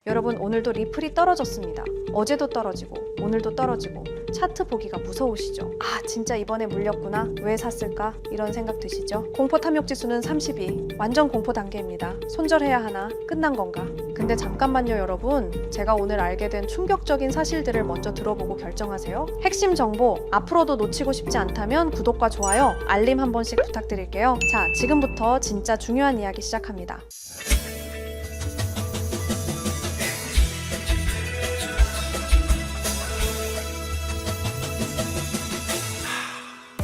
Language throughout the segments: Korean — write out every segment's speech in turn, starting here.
여러분, 오늘도 리플이 떨어졌습니다. 어제도 떨어지고 오늘도 떨어지고 차트 보기가 무서우시죠? 아, 진짜 이번에 물렸구나. 왜 샀을까? 이런 생각 드시죠? 공포 탐욕 지수는 32. 완전 공포 단계입니다. 손절해야 하나? 끝난 건가? 근데 잠깐만요, 여러분. 제가 오늘 알게 된 충격적인 사실들을 먼저 들어보고 결정하세요. 핵심 정보 앞으로도 놓치고 싶지 않다면 구독과 좋아요, 알림 한 번씩 부탁드릴게요. 자, 지금부터 진짜 중요한 이야기 시작합니다.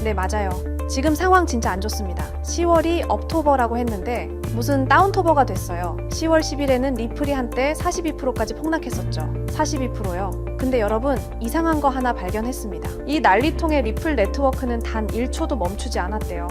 네, 맞아요. 지금 상황 진짜 안 좋습니다. 10월이 업토버라고 했는데 무슨 다운토버가 됐어요. 10월 10일에는 리플이 한때 42%까지 폭락했었죠. 42%요. 근데 여러분, 이상한 거 하나 발견했습니다. 이 난리통의 리플 네트워크는 단 1초도 멈추지 않았대요.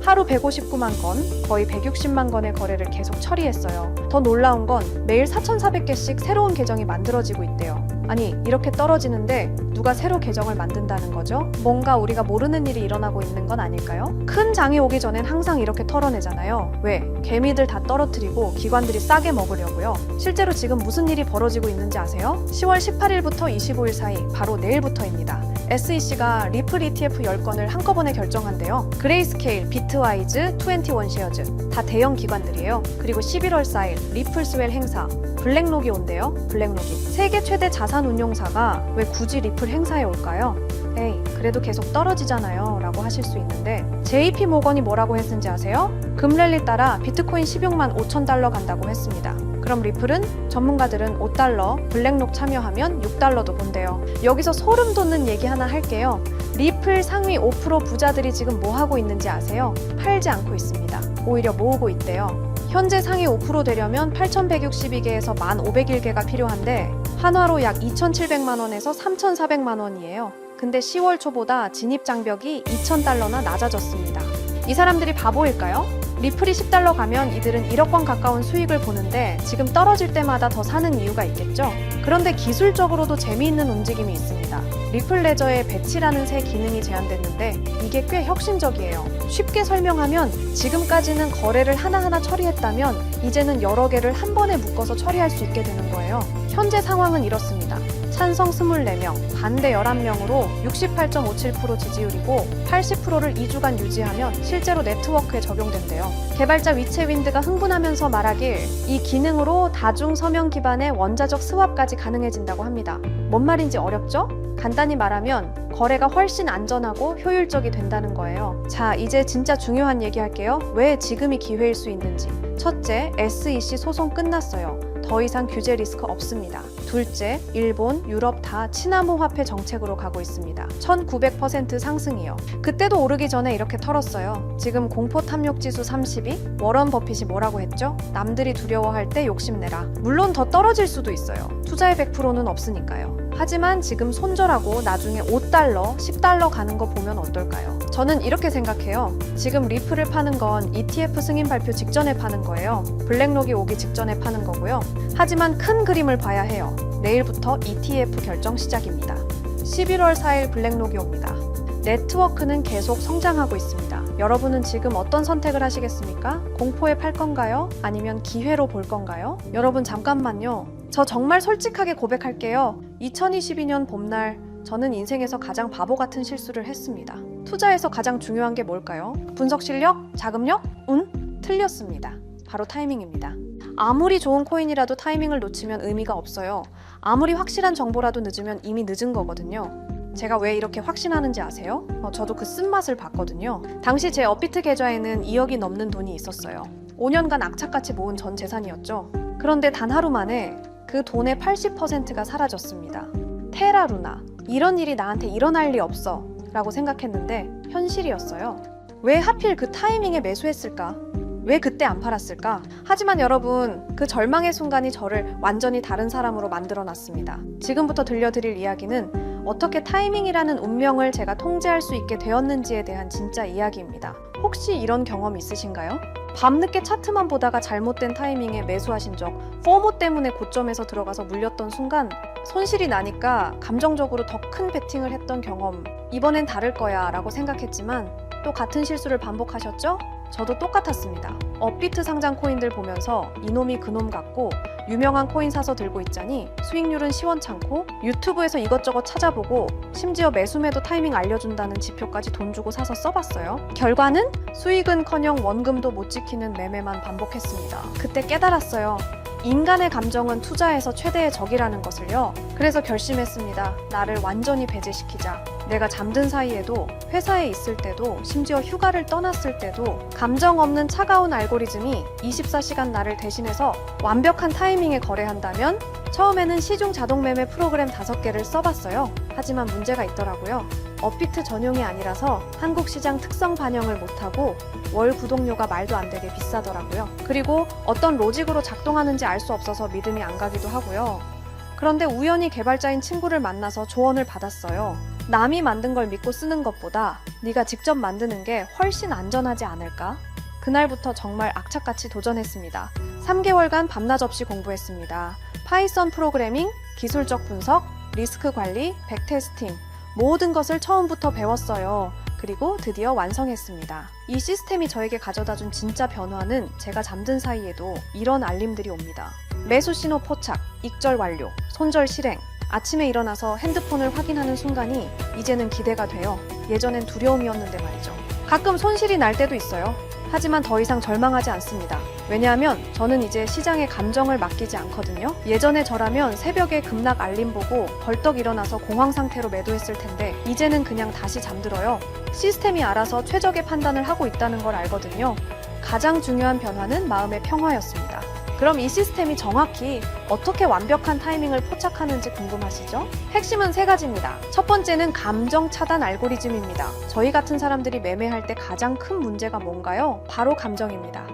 하루 159만 건, 거의 160만 건의 거래를 계속 처리했어요. 더 놀라운 건 매일 4,400개씩 새로운 계정이 만들어지고 있대요. 아니, 이렇게 떨어지는데 누가 새로 계정을 만든다는 거죠? 뭔가 우리가 모르는 일이 일어나고 있는 건 아닐까요? 큰 장이 오기 전엔 항상 이렇게 털어내잖아요. 왜? 개미들 다 떨어뜨리고 기관들이 싸게 먹으려고요. 실제로 지금 무슨 일이 벌어지고 있는지 아세요? 10월 18일부터 25일 사이, 바로 내일부터입니다. SEC가 리플 ETF 10건을 한꺼번에 결정한대요. 그레이스케일, 비트와이즈, 21 쉐어즈 다 대형 기관들이에요. 그리고 11월 4일 리플 스웰 행사, 블랙록이 온대요. 블랙록이. 세계 최대 자산 운용사가 왜 굳이 리플 행사에 올까요? 에이, 그래도 계속 떨어지잖아요 라고 하실 수 있는데 JP 모건이 뭐라고 했는지 아세요? 금랠리 따라 비트코인 16만 5천 달러 간다고 했습니다. 그럼 리플은? 전문가들은 5달러, 블랙록 참여하면 6달러도 본대요. 여기서 소름 돋는 얘기 하나 할게요. 리플 상위 5% 부자들이 지금 뭐 하고 있는지 아세요? 팔지 않고 있습니다. 오히려 모으고 있대요. 현재 상위 5% 되려면 8,162개에서 1,501개가 필요한데 한화로 약 2,700만 원에서 3,400만 원이에요. 근데 10월 초보다 진입 장벽이 2,000달러나 낮아졌습니다. 이 사람들이 바보일까요? 리플이 10달러 가면 이들은 1억 원 가까운 수익을 보는데 지금 떨어질 때마다 더 사는 이유가 있겠죠? 그런데 기술적으로도 재미있는 움직임이 있습니다. 리플 레저에 배치라는 새 기능이 제안됐는데 이게 꽤 혁신적이에요. 쉽게 설명하면 지금까지는 거래를 하나하나 처리했다면 이제는 여러 개를 한 번에 묶어서 처리할 수 있게 되는 거예요. 현재 상황은 이렇습니다. 찬성 24명, 반대 11명으로 68.57% 지지율이고 80%를 2주간 유지하면 실제로 네트워크에 적용된대요. 개발자 위챗윈드가 흥분하면서 말하길 이 기능으로 다중 서명 기반의 원자적 스왑까지 가능해진다고 합니다. 뭔 말인지 어렵죠? 간단히 말하면 거래가 훨씬 안전하고 효율적이 된다는 거예요. 자, 이제 진짜 중요한 얘기 할게요. 왜 지금이 기회일 수 있는지. 첫째, SEC 소송 끝났어요. 더 이상 규제 리스크 없습니다. 둘째, 일본, 유럽 다 친화무 화폐 정책으로 가고 있습니다. 1900% 상승이요. 그때도 오르기 전에 이렇게 털었어요. 지금 공포 탐욕 지수 32? 워런 버핏이 뭐라고 했죠? 남들이 두려워할 때 욕심내라. 물론 더 떨어질 수도 있어요. 투자의 100%는 없으니까요. 하지만 지금 손절하고 나중에 5달러, 10달러 가는 거 보면 어떨까요? 저는 이렇게 생각해요. 지금 리플을 파는 건 ETF 승인 발표 직전에 파는 거예요. 블랙록이 오기 직전에 파는 거고요. 하지만 큰 그림을 봐야 해요. 내일부터 ETF 결정 시작입니다. 11월 4일 블랙록이 옵니다. 네트워크는 계속 성장하고 있습니다. 여러분은 지금 어떤 선택을 하시겠습니까? 공포에 팔 건가요? 아니면 기회로 볼 건가요? 여러분, 잠깐만요. 저 정말 솔직하게 고백할게요. 2022년 봄날 저는 인생에서 가장 바보 같은 실수를 했습니다. 투자에서 가장 중요한 게 뭘까요? 분석 실력? 자금력? 운? 틀렸습니다. 바로 타이밍입니다. 아무리 좋은 코인이라도 타이밍을 놓치면 의미가 없어요. 아무리 확실한 정보라도 늦으면 이미 늦은 거거든요. 제가 왜 이렇게 확신하는지 아세요? 저도 그 쓴맛을 봤거든요. 당시 제 업비트 계좌에는 2억이 넘는 돈이 있었어요. 5년간 악착같이 모은 전 재산이었죠. 그런데 단 하루 만에 그 돈의 80%가 사라졌습니다. 테라루나, 이런 일이 나한테 일어날 리 없어 라고 생각했는데 현실이었어요. 왜 하필 그 타이밍에 매수했을까? 왜 그때 안 팔았을까? 하지만 여러분, 그 절망의 순간이 저를 완전히 다른 사람으로 만들어놨습니다. 지금부터 들려드릴 이야기는 어떻게 타이밍이라는 운명을 제가 통제할 수 있게 되었는지에 대한 진짜 이야기입니다. 혹시 이런 경험 있으신가요? 밤늦게 차트만 보다가 잘못된 타이밍에 매수하신 적, 포모 때문에 고점에서 들어가서 물렸던 순간 손실이 나니까 감정적으로 더 큰 베팅을 했던 경험, 이번엔 다를 거야 라고 생각했지만 또 같은 실수를 반복하셨죠? 저도 똑같았습니다. 업비트 상장 코인들 보면서 이놈이 그놈 같고 유명한 코인 사서 들고 있자니 수익률은 시원찮고 유튜브에서 이것저것 찾아보고 심지어 매수매도 타이밍 알려준다는 지표까지 돈 주고 사서 써봤어요. 결과는 수익은커녕 원금도 못 지키는 매매만 반복했습니다. 그때 깨달았어요. 인간의 감정은 투자에서 최대의 적이라는 것을요. 그래서 결심했습니다. 나를 완전히 배제시키자. 내가 잠든 사이에도, 회사에 있을 때도, 심지어 휴가를 떠났을 때도 감정 없는 차가운 알고리즘이 24시간 나를 대신해서 완벽한 타이밍에 거래한다면 처음에는 시중 자동매매 프로그램 5개를 써봤어요. 하지만 문제가 있더라고요. 업비트 전용이 아니라서 한국 시장 특성 반영을 못하고 월 구독료가 말도 안 되게 비싸더라고요. 그리고 어떤 로직으로 작동하는지 알 수 없어서 믿음이 안 가기도 하고요. 그런데 우연히 개발자인 친구를 만나서 조언을 받았어요. 남이 만든 걸 믿고 쓰는 것보다 네가 직접 만드는 게 훨씬 안전하지 않을까? 그날부터 정말 악착같이 도전했습니다. 3개월간 밤낮 없이 공부했습니다. 파이썬 프로그래밍, 기술적 분석, 리스크 관리, 백테스팅 모든 것을 처음부터 배웠어요. 그리고 드디어 완성했습니다. 이 시스템이 저에게 가져다준 진짜 변화는 제가 잠든 사이에도 이런 알림들이 옵니다. 매수 신호 포착, 익절 완료, 손절 실행. 아침에 일어나서 핸드폰을 확인하는 순간이 이제는 기대가 돼요. 예전엔 두려움이었는데 말이죠. 가끔 손실이 날 때도 있어요. 하지만 더 이상 절망하지 않습니다. 왜냐하면 저는 이제 시장의 감정을 맡기지 않거든요. 예전에 저라면 새벽에 급락 알림 보고 벌떡 일어나서 공황 상태로 매도했을 텐데 이제는 그냥 다시 잠들어요. 시스템이 알아서 최적의 판단을 하고 있다는 걸 알거든요. 가장 중요한 변화는 마음의 평화였습니다. 그럼 이 시스템이 정확히 어떻게 완벽한 타이밍을 포착하는지 궁금하시죠? 핵심은 3가지입니다. 첫 번째는 감정 차단 알고리즘입니다. 저희 같은 사람들이 매매할 때 가장 큰 문제가 뭔가요? 바로 감정입니다.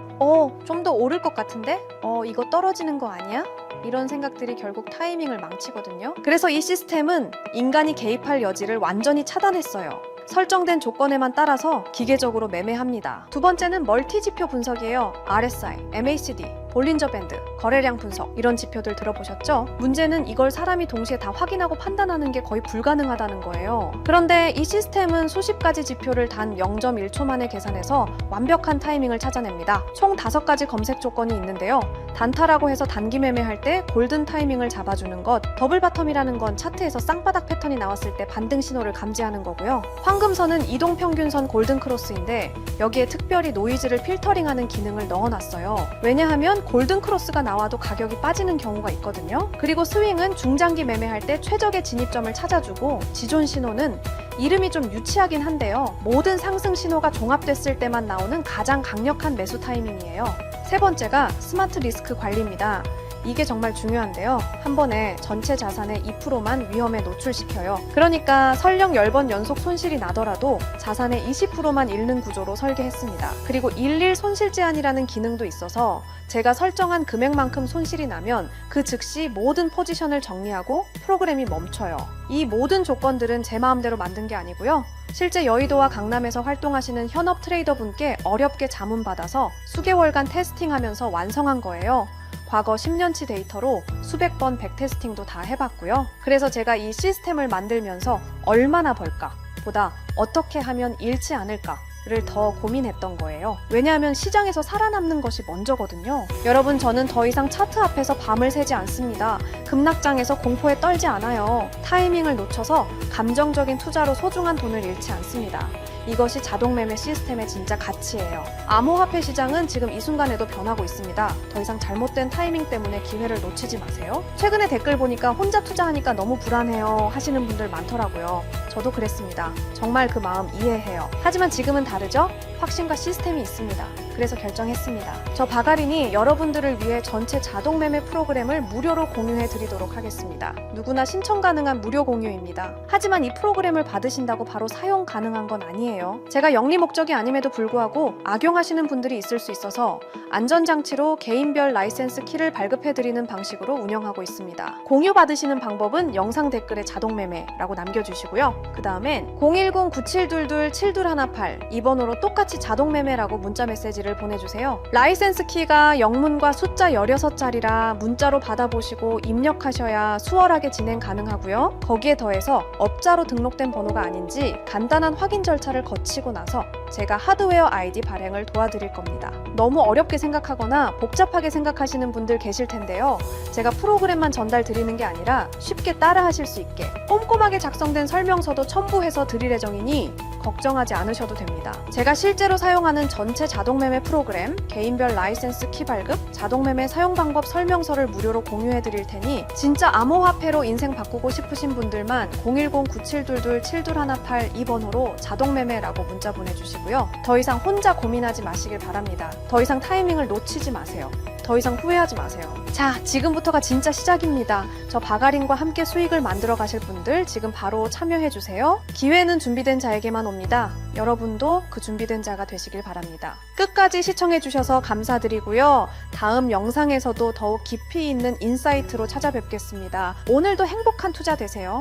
좀 더 오를 것 같은데? 이거 떨어지는 거 아니야? 이런 생각들이 결국 타이밍을 망치거든요. 그래서 이 시스템은 인간이 개입할 여지를 완전히 차단했어요. 설정된 조건에만 따라서 기계적으로 매매합니다. 두 번째는 멀티지표 분석이에요. RSI, MACD, 볼린저 밴드, 거래량 분석 이런 지표들 들어보셨죠? 문제는 이걸 사람이 동시에 다 확인하고 판단하는 게 거의 불가능하다는 거예요. 그런데 이 시스템은 수십 가지 지표를 단 0.1초 만에 계산해서 완벽한 타이밍을 찾아냅니다. 총 5가지 검색 조건이 있는데요. 단타라고 해서 단기 매매할 때 골든 타이밍을 잡아주는 것, 더블 바텀이라는 건 차트에서 쌍바닥 패턴이 나왔을 때 반등 신호를 감지하는 거고요. 황금선은 이동평균선 골든 크로스인데 여기에 특별히 노이즈를 필터링하는 기능을 넣어놨어요. 왜냐하면 골든 크로스가 나와도 가격이 빠지는 경우가 있거든요. 그리고 스윙은 중장기 매매할 때 최적의 진입점을 찾아주고 지존 신호는 이름이 좀 유치하긴 한데요. 모든 상승 신호가 종합됐을 때만 나오는 가장 강력한 매수 타이밍이에요. 세 번째가 스마트 리스크 관리입니다. 이게 정말 중요한데요. 한 번에 전체 자산의 2%만 위험에 노출시켜요. 그러니까 설령 10번 연속 손실이 나더라도 자산의 20%만 잃는 구조로 설계했습니다. 그리고 일일 손실 제한이라는 기능도 있어서 제가 설정한 금액만큼 손실이 나면 그 즉시 모든 포지션을 정리하고 프로그램이 멈춰요. 이 모든 조건들은 제 마음대로 만든 게 아니고요. 실제 여의도와 강남에서 활동하시는 현업 트레이더 분께 어렵게 자문받아서 수개월간 테스팅하면서 완성한 거예요. 과거 10년치 데이터로 수백 번 백테스팅도 다 해봤고요. 그래서 제가 이 시스템을 만들면서 얼마나 벌까 보다 어떻게 하면 잃지 않을까 를 더 고민했던 거예요. 왜냐하면 시장에서 살아남는 것이 먼저거든요. 여러분, 저는 더 이상 차트 앞에서 밤을 새지 않습니다. 급락장에서 공포에 떨지 않아요. 타이밍을 놓쳐서 감정적인 투자로 소중한 돈을 잃지 않습니다. 이것이 자동매매 시스템의 진짜 가치예요. 암호화폐 시장은 지금 이 순간에도 변하고 있습니다. 더 이상 잘못된 타이밍 때문에 기회를 놓치지 마세요. 최근에 댓글 보니까 혼자 투자하니까 너무 불안해요 하시는 분들 많더라고요. 저도 그랬습니다. 정말 그 마음 이해해요. 하지만 지금은 다르죠? 확신과 시스템이 있습니다. 그래서 결정했습니다. 저 바가린이 여러분들을 위해 전체 자동매매 프로그램을 무료로 공유해 드리도록 하겠습니다. 누구나 신청 가능한 무료 공유입니다. 하지만 이 프로그램을 받으신다고 바로 사용 가능한 건 아니에요. 제가 영리 목적이 아님에도 불구하고 악용하시는 분들이 있을 수 있어서 안전장치로 개인별 라이센스 키를 발급해 드리는 방식으로 운영하고 있습니다. 공유 받으시는 방법은 영상 댓글에 자동매매라고 남겨주시고요. 그 다음엔 010-9722-7218 이번호로 똑같이 자동매매라고 문자 메시지를 보내주세요. 라이센스 키가 영문과 숫자 16자리라 문자로 받아보시고 입력하셔야 수월하게 진행 가능하고요. 거기에 더해서 업자로 등록된 번호가 아닌지 간단한 확인 절차를 거치고 나서 제가 하드웨어 아이디 발행을 도와드릴 겁니다. 너무 어렵게 생각하거나 복잡하게 생각하시는 분들 계실 텐데요. 제가 프로그램만 전달 드리는 게 아니라 쉽게 따라 하실 수 있게 꼼꼼하게 작성된 설명서도 첨부해서 드릴 예정이니 걱정하지 않으셔도 됩니다. 제가 실제로 사용하는 전체 자동매매 프로그램, 개인별 라이센스 키 발급, 자동매매 사용 방법 설명서를 무료로 공유해 드릴 테니 진짜 암호화폐로 인생 바꾸고 싶으신 분들만 010-9722-7218 이 번호로 자동매매라고 문자 보내주시고요. 더 이상 혼자 고민하지 마시길 바랍니다. 더 이상 타이밍을 놓치지 마세요. 더 이상 후회하지 마세요. 자, 지금부터가 진짜 시작입니다. 저 바가린과 함께 수익을 만들어 가실 분들 지금 바로 참여해 주세요. 기회는 준비된 자에게만 옵니다. 여러분도 그 준비된 자가 되시길 바랍니다. 끝까지 시청해 주셔서 감사드리고요. 다음 영상에서도 더욱 깊이 있는 인사이트로 찾아뵙겠습니다. 오늘도 행복한 투자 되세요.